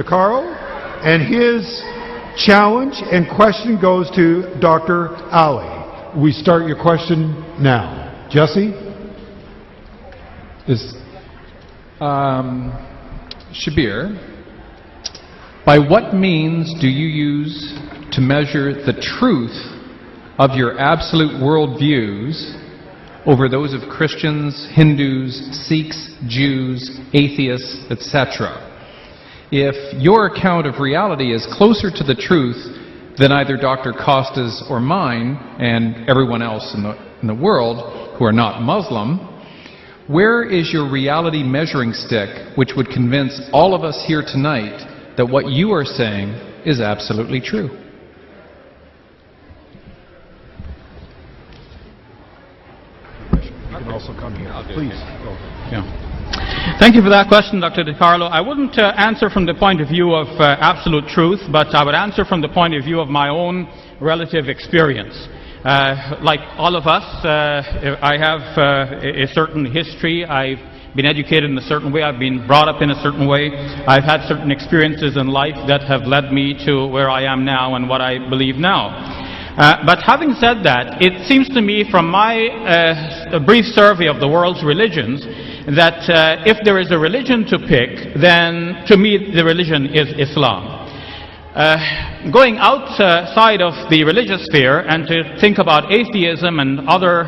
DeCarlo, and his challenge and question goes to Dr. Ali. We start your question now. Jesse? Shabir, by what means do you use to measure the truth of your absolute worldviews over those of Christians, Hindus, Sikhs, Jews, atheists, etc.? If your account of reality is closer to the truth than either Dr. Costa's or mine and everyone else in the world who are not Muslim, where is your reality measuring stick which would convince all of us here tonight that what you are saying is absolutely true? You can also come here. Please. Yeah. Thank you for that question, Dr. DeCarlo. I wouldn't answer from the point of view of absolute truth, but I would answer from the point of view of my own relative experience. Like all of us, I have a certain history. I've been educated in a certain way. I've been brought up in a certain way. I've had certain experiences in life that have led me to where I am now and what I believe now. But having said that, it seems to me from my brief survey of the world's religions that if there is a religion to pick, then to me the religion is Islam. Going outside of the religious sphere and to think about atheism and other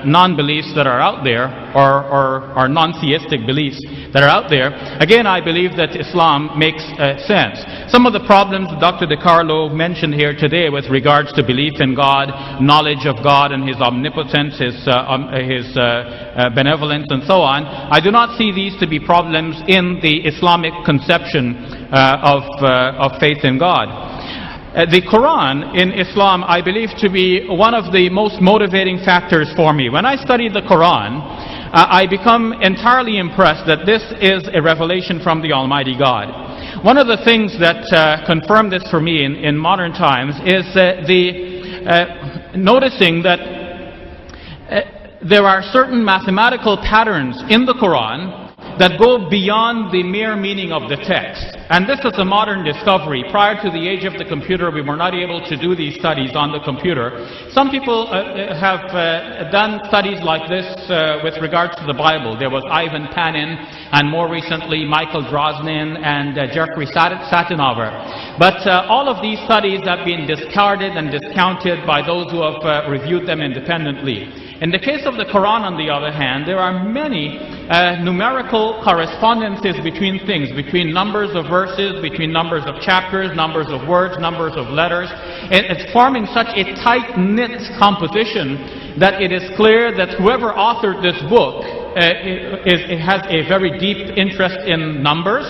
non-beliefs that are out there, or non-theistic beliefs that are out there, again I believe that Islam makes sense. Some of the problems Dr. DeCarlo mentioned here today with regards to belief in God, knowledge of God and His omnipotence, His benevolence and so on, I do not see these to be problems in the Islamic conception of faith in God. The Quran in Islam I believe to be one of the most motivating factors for me. When I study the Quran, I become entirely impressed that this is a revelation from the Almighty God. One of the things that confirmed this for me in modern times is noticing that there are certain mathematical patterns in the Quran that go beyond the mere meaning of the text. And this is a modern discovery. Prior to the age of the computer, we were not able to do these studies on the computer. Some people have done studies like this with regards to the Bible. There was Ivan Panin, and more recently Michael Drosnin and Jeffrey Satinover. But all of these studies have been discarded and discounted by those who have reviewed them independently. In the case of the Quran, on the other hand, there are many numerical correspondences between things, between numbers of verses, between numbers of chapters, numbers of words, numbers of letters. It's forming such a tight-knit composition that it is clear that whoever authored this book has a very deep interest in numbers,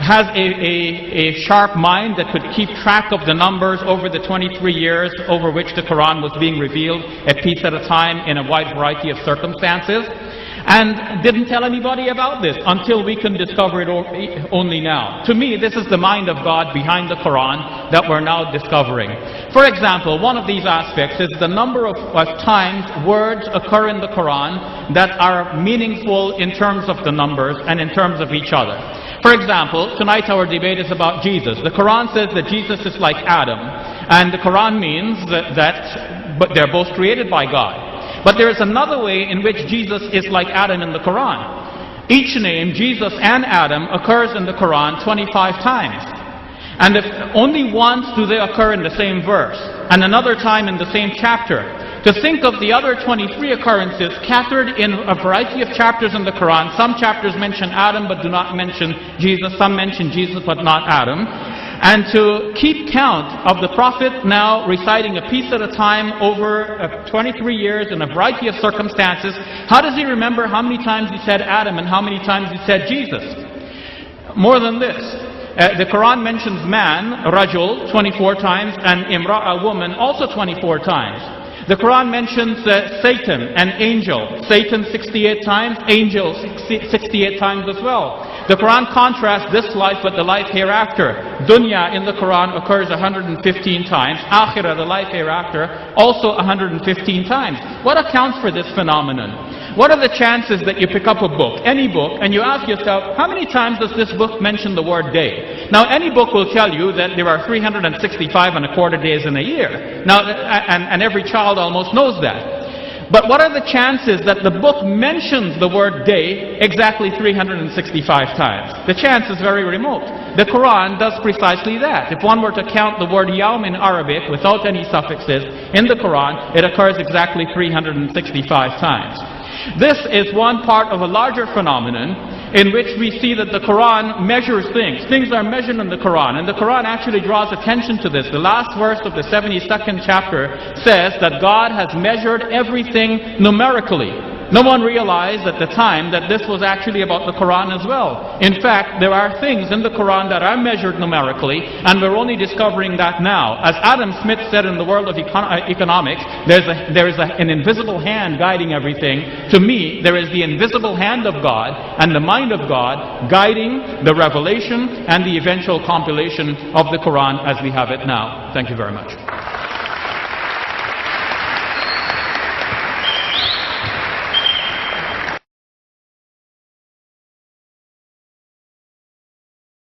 has a sharp mind that could keep track of the numbers over the 23 years over which the Quran was being revealed, a piece at a time in a wide variety of circumstances, and didn't tell anybody about this until we can discover it only now. To me, this is the mind of God behind the Quran that we're now discovering. For example, one of these aspects is the number of times words occur in the Quran that are meaningful in terms of the numbers and in terms of each other. For example, tonight our debate is about Jesus. The Quran says that Jesus is like Adam, and the Quran means but they're both created by God. But there is another way in which Jesus is like Adam in the Quran. Each name, Jesus and Adam, occurs in the Quran 25 times. And if only once do they occur in the same verse, and another time in the same chapter. To think of the other 23 occurrences scattered in a variety of chapters in the Quran. Some chapters mention Adam but do not mention Jesus. Some mention Jesus but not Adam. And to keep count of the Prophet now reciting a piece at a time over 23 years in a variety of circumstances, how does he remember how many times he said Adam and how many times he said Jesus? More than this, the Quran mentions man, Rajul, 24 times, and Imra'a, woman, also 24 times. The Quran mentions Satan, an angel. Satan 68 times, angel 68 times as well. The Quran contrasts this life with the life hereafter. Dunya in the Quran occurs 115 times. Akhirah, the life hereafter, also 115 times. What accounts for this phenomenon? What are the chances that you pick up a book, any book, and you ask yourself, how many times does this book mention the word day? Now, any book will tell you that there are 365 and a quarter days in a year. Now, and every child almost knows that. But what are the chances that the book mentions the word day exactly 365 times? The chance is very remote. The Quran does precisely that. If one were to count the word yawm in Arabic without any suffixes in the Quran, it occurs exactly 365 times. This is one part of a larger phenomenon in which we see that the Quran measures things. Things are measured in the Quran, and the Quran actually draws attention to this. The last verse of the 72nd chapter says that God has measured everything numerically. No one realized at the time that this was actually about the Quran as well. In fact, there are things in the Quran that are measured numerically, and we're only discovering that now. As Adam Smith said in the world of economics, there is an invisible hand guiding everything. To me, there is the invisible hand of God and the mind of God guiding the revelation and the eventual compilation of the Quran as we have it now. Thank you very much.